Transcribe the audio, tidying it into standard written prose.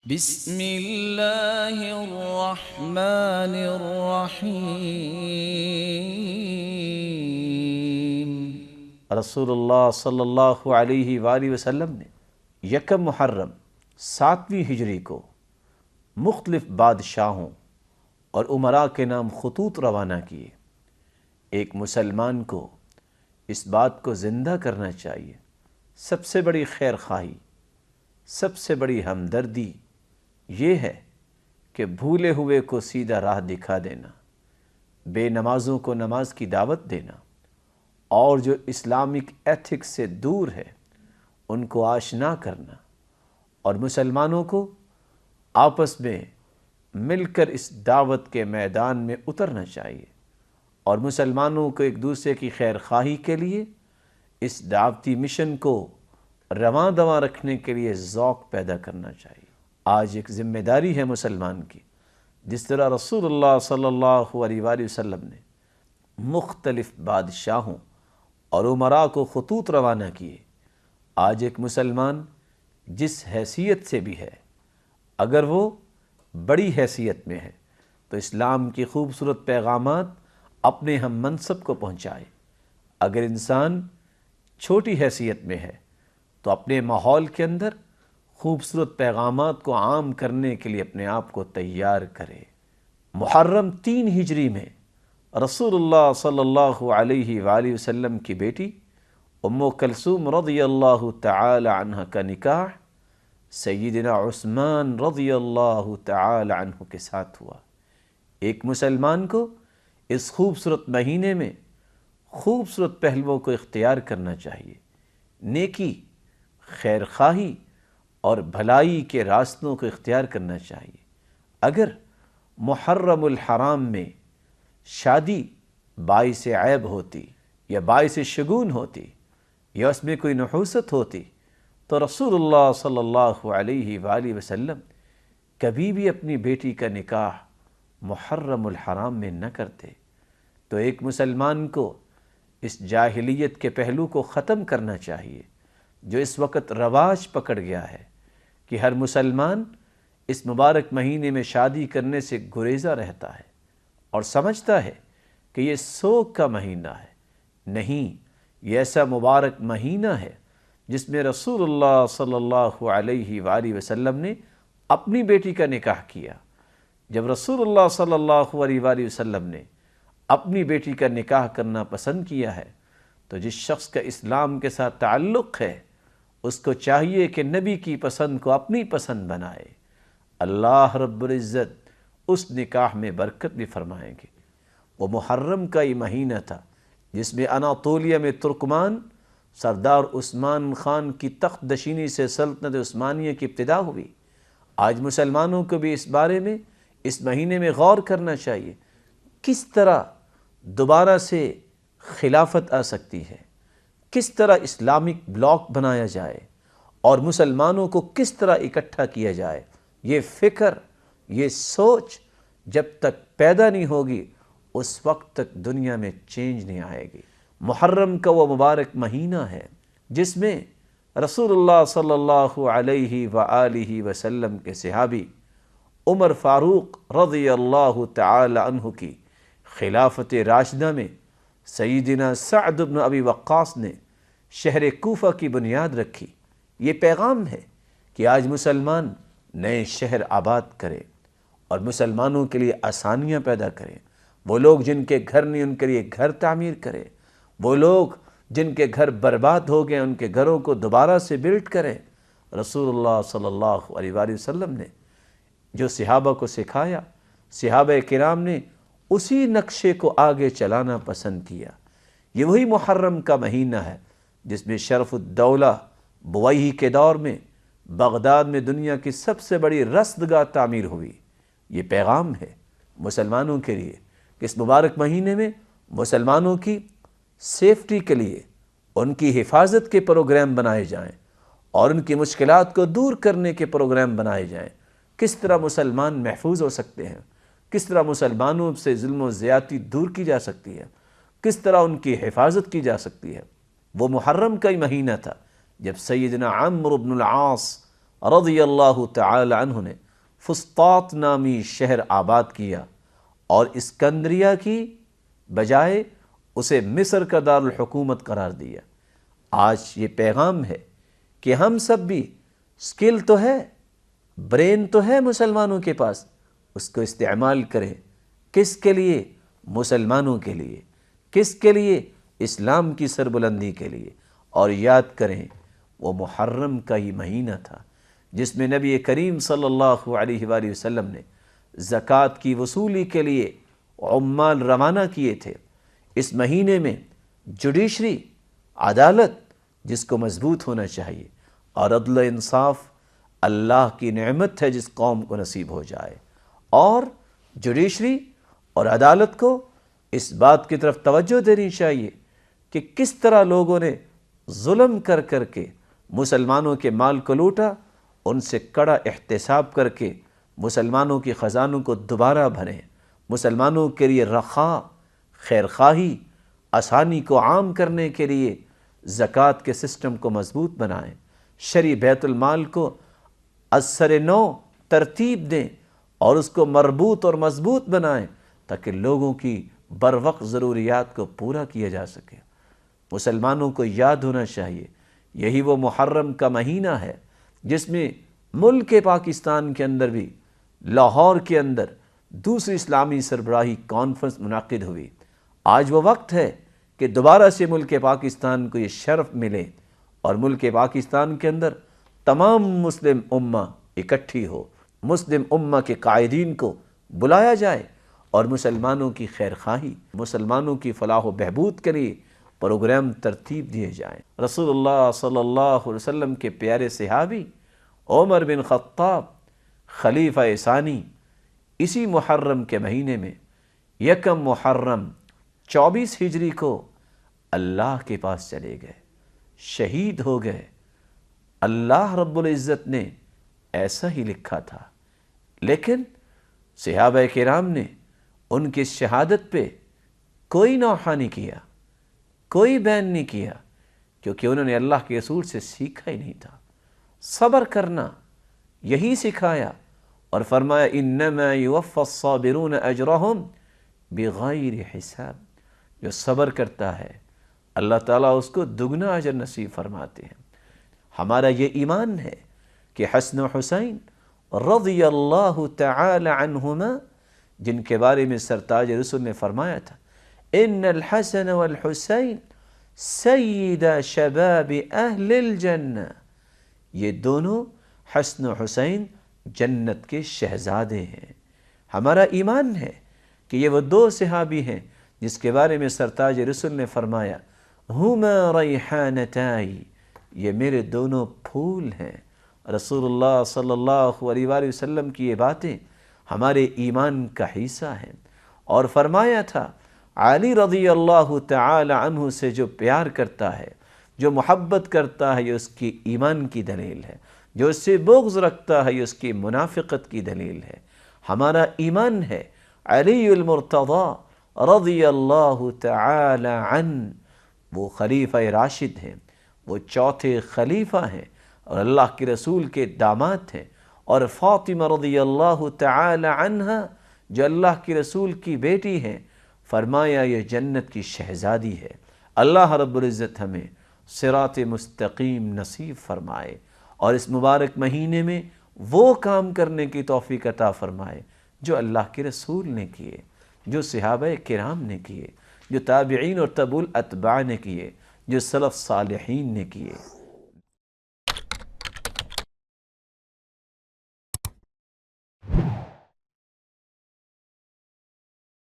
بسم اللہ الرحمن الرحیم۔ رسول اللہ صلی اللہ علیہ وآلہ وسلم نے یکم محرم 7ویں ہجری کو مختلف بادشاہوں اور امراء کے نام خطوط روانہ کیے۔ ایک مسلمان کو اس بات کو زندہ کرنا چاہیے، سب سے بڑی خیر خواہی، سب سے بڑی ہمدردی یہ ہے کہ بھولے ہوئے کو سیدھا راہ دکھا دینا، بے نمازوں کو نماز کی دعوت دینا، اور جو اسلامک ایتھکس سے دور ہے ان کو آشنا کرنا، اور مسلمانوں کو آپس میں مل کر اس دعوت کے میدان میں اترنا چاہیے، اور مسلمانوں کو ایک دوسرے کی خیر خواہی کے لیے اس دعوتی مشن کو رواں دواں رکھنے کے لیے ذوق پیدا کرنا چاہیے۔ آج ایک ذمہ داری ہے مسلمان کی، جس طرح رسول اللہ صلی اللہ علیہ وآلہ وسلم نے مختلف بادشاہوں اور امراء کو خطوط روانہ کیے، آج ایک مسلمان جس حیثیت سے بھی ہے، اگر وہ بڑی حیثیت میں ہے تو اسلام کی خوبصورت پیغامات اپنے ہم منصب کو پہنچائے، اگر انسان چھوٹی حیثیت میں ہے تو اپنے ماحول کے اندر خوبصورت پیغامات کو عام کرنے کے لیے اپنے آپ کو تیار کرے۔ محرم 3 ہجری میں رسول اللہ صلی اللہ علیہ وآلہ وسلم کی بیٹی ام کلثوم رضی اللہ تعالی عنہ کا نکاح سیدنا عثمان رضی اللہ تعالی عنہ کے ساتھ ہوا۔ ایک مسلمان کو اس خوبصورت مہینے میں خوبصورت پہلوؤں کو اختیار کرنا چاہیے، نیکی، خیر خواہی اور بھلائی کے راستوں کو اختیار کرنا چاہیے۔ اگر محرم الحرام میں شادی باعث عیب ہوتی یا باعث شگون ہوتی یا اس میں کوئی نحوست ہوتی تو رسول اللہ صلی اللہ علیہ وآلہ وسلم کبھی بھی اپنی بیٹی کا نکاح محرم الحرام میں نہ کرتے۔ تو ایک مسلمان کو اس جاہلیت کے پہلو کو ختم کرنا چاہیے جو اس وقت رواج پکڑ گیا ہے کہ ہر مسلمان اس مبارک مہینے میں شادی کرنے سے گریزہ رہتا ہے اور سمجھتا ہے کہ یہ سوگ کا مہینہ ہے۔ نہیں، یہ ایسا مبارک مہینہ ہے جس میں رسول اللہ صلی اللہ علیہ وآلہ وسلم نے اپنی بیٹی کا نکاح کیا۔ جب رسول اللہ صلی اللہ علیہ وآلہ وسلم نے اپنی بیٹی کا نکاح کرنا پسند کیا ہے تو جس شخص کا اسلام کے ساتھ تعلق ہے اس کو چاہیے کہ نبی کی پسند کو اپنی پسند بنائے۔ اللہ رب العزت اس نکاح میں برکت بھی فرمائیں گے۔ وہ محرم کا ہی مہینہ تھا جس میں اناطولیہ میں ترکمان سردار عثمان خان کی تخت نشینی سے سلطنت عثمانیہ کی ابتدا ہوئی۔ آج مسلمانوں کو بھی اس بارے میں اس مہینے میں غور کرنا چاہیے، کس طرح دوبارہ سے خلافت آ سکتی ہے، کس طرح اسلامک بلاک بنایا جائے اور مسلمانوں کو کس طرح اکٹھا کیا جائے۔ یہ فکر، یہ سوچ جب تک پیدا نہیں ہوگی اس وقت تک دنیا میں چینج نہیں آئے گی۔ محرم کا وہ مبارک مہینہ ہے جس میں رسول اللہ صلی اللہ علیہ وآلہ وسلم کے صحابی عمر فاروق رضی اللہ تعالی عنہ کی خلافت راشدہ میں سیدنا سعد بن ابی وقاص نے شہر کوفہ کی بنیاد رکھی۔ یہ پیغام ہے کہ آج مسلمان نئے شہر آباد کرے اور مسلمانوں کے لیے آسانیاں پیدا کرے۔ وہ لوگ جن کے گھر نہیں ان کے لیے گھر تعمیر کرے، وہ لوگ جن کے گھر برباد ہو گئے ان کے گھروں کو دوبارہ سے بلڈ کریں۔ رسول اللہ صلی اللہ علیہ وآلہ وسلم نے جو صحابہ کو سکھایا، صحابہ کرام نے اسی نقشے کو آگے چلانا پسند کیا۔ یہ وہی محرم کا مہینہ ہے جس میں شرف الدولہ بویہی کے دور میں بغداد میں دنیا کی سب سے بڑی رصدگاہ تعمیر ہوئی۔ یہ پیغام ہے مسلمانوں کے لیے کہ اس مبارک مہینے میں مسلمانوں کی سیفٹی کے لیے ان کی حفاظت کے پروگرام بنائے جائیں اور ان کی مشکلات کو دور کرنے کے پروگرام بنائے جائیں۔ کس طرح مسلمان محفوظ ہو سکتے ہیں، کس طرح مسلمانوں سے ظلم و زیادتی دور کی جا سکتی ہے، کس طرح ان کی حفاظت کی جا سکتی ہے۔ وہ محرم کا ہی مہینہ تھا جب سیدنا عمرو بن العاص رضی اللہ تعالی عنہ نے فسطاط نامی شہر آباد کیا اور اسکندریہ کی بجائے اسے مصر کا دارالحکومت قرار دیا۔ آج یہ پیغام ہے کہ ہم سب بھی اسکل تو ہے، برین تو ہے مسلمانوں کے پاس، اس کو استعمال کریں۔ کس کے لیے؟ مسلمانوں کے لیے۔ کس کے لیے؟ اسلام کی سربلندی کے لیے۔ اور یاد کریں وہ محرم کا ہی مہینہ تھا جس میں نبی کریم صلی اللہ علیہ وآلہ وسلم نے زکوٰۃ کی وصولی کے لیے عمال روانہ کیے تھے۔ اس مہینے میں جوڈیشری، عدالت جس کو مضبوط ہونا چاہیے، اور عدل و انصاف اللہ کی نعمت ہے جس قوم کو نصیب ہو جائے، اور جوڈیشری اور عدالت کو اس بات کی طرف توجہ دینی چاہیے کہ کس طرح لوگوں نے ظلم کر کر کے مسلمانوں کے مال کو لوٹا، ان سے کڑا احتساب کر کے مسلمانوں کی خزانوں کو دوبارہ بھریں، مسلمانوں کے لیے رخا، خیرخواہی، آسانی کو عام کرنے کے لیے زکوٰۃ کے سسٹم کو مضبوط بنائیں، شرعی بیت المال کو از نو ترتیب دیں اور اس کو مربوط اور مضبوط بنائیں تاکہ لوگوں کی بروقت ضروریات کو پورا کیا جا سکے۔ مسلمانوں کو یاد ہونا چاہیے یہی وہ محرم کا مہینہ ہے جس میں ملک پاکستان کے اندر بھی لاہور کے اندر دوسری اسلامی سربراہی کانفرنس منعقد ہوئی۔ آج وہ وقت ہے کہ دوبارہ سے ملک پاکستان کو یہ شرف ملے اور ملک پاکستان کے اندر تمام مسلم امہ اکٹھی ہو، مسلم امہ کے قائدین کو بلایا جائے اور مسلمانوں کی خیرخواہی، مسلمانوں کی فلاح و بہبود کے لیے پروگرام ترتیب دیے جائیں۔ رسول اللہ صلی اللہ علیہ وسلم کے پیارے صحابی عمر بن خطاب خلیفہ ثانی اسی محرم کے مہینے میں یکم محرم 24 ہجری کو اللہ کے پاس چلے گئے، شہید ہو گئے۔ اللہ رب العزت نے ایسا ہی لکھا تھا، لیکن صحابہ کرام نے ان کی شہادت پہ کوئی نوحہ نہیں کیا، کوئی بین نہیں کیا، کیونکہ انہوں نے اللہ کے رسول سے سیکھا ہی نہیں تھا۔ صبر کرنا یہی سکھایا اور فرمایا انما یوفی الصابرون اجرہم بغیر حساب، جو صبر کرتا ہے اللہ تعالیٰ اس کو دگنا اجر نصیب فرماتے ہیں۔ ہمارا یہ ایمان ہے کہ حسن و حسین رضی اللہ تعالی عنہما، جن کے بارے میں سرتاج رسول نے فرمایا تھا ان الحسن والحسین سید شباب اہل الجنہ، یہ دونوں حسن و حسین جنت کے شہزادے ہیں۔ ہمارا ایمان ہے کہ یہ وہ دو صحابی ہیں جس کے بارے میں سرتاج رسول نے فرمایا ہما ریحانتائی، یہ میرے دونوں پھول ہیں۔ رسول اللہ صلی اللہ علیہ وآلہ وسلم کی یہ باتیں ہمارے ایمان کا حصہ ہیں، اور فرمایا تھا علی رضی اللہ تعالی عنہ سے جو پیار کرتا ہے، جو محبت کرتا ہے، یہ اس کی ایمان کی دلیل ہے، جو اس سے بغض رکھتا ہے یہ اس کی منافقت کی دلیل ہے۔ ہمارا ایمان ہے علی المرتضی رضی اللہ تعالی عنہ وہ خلیفہ راشد ہیں، وہ چوتھے خلیفہ ہیں اور اللہ کے رسول کے داماد ہیں، اور فاطمہ رضی اللہ تعالی عنہ جو اللہ کے رسول کی بیٹی ہیں، فرمایا یہ جنت کی شہزادی ہے۔ اللہ رب العزت ہمیں صراط مستقیم نصیب فرمائے اور اس مبارک مہینے میں وہ کام کرنے کی توفیق عطا فرمائے جو اللہ کے رسول نے کیے، جو صحابہ کرام نے کیے، جو تابعین اور تبع الاتباع نے کیے، جو سلف صالحین نے کیے۔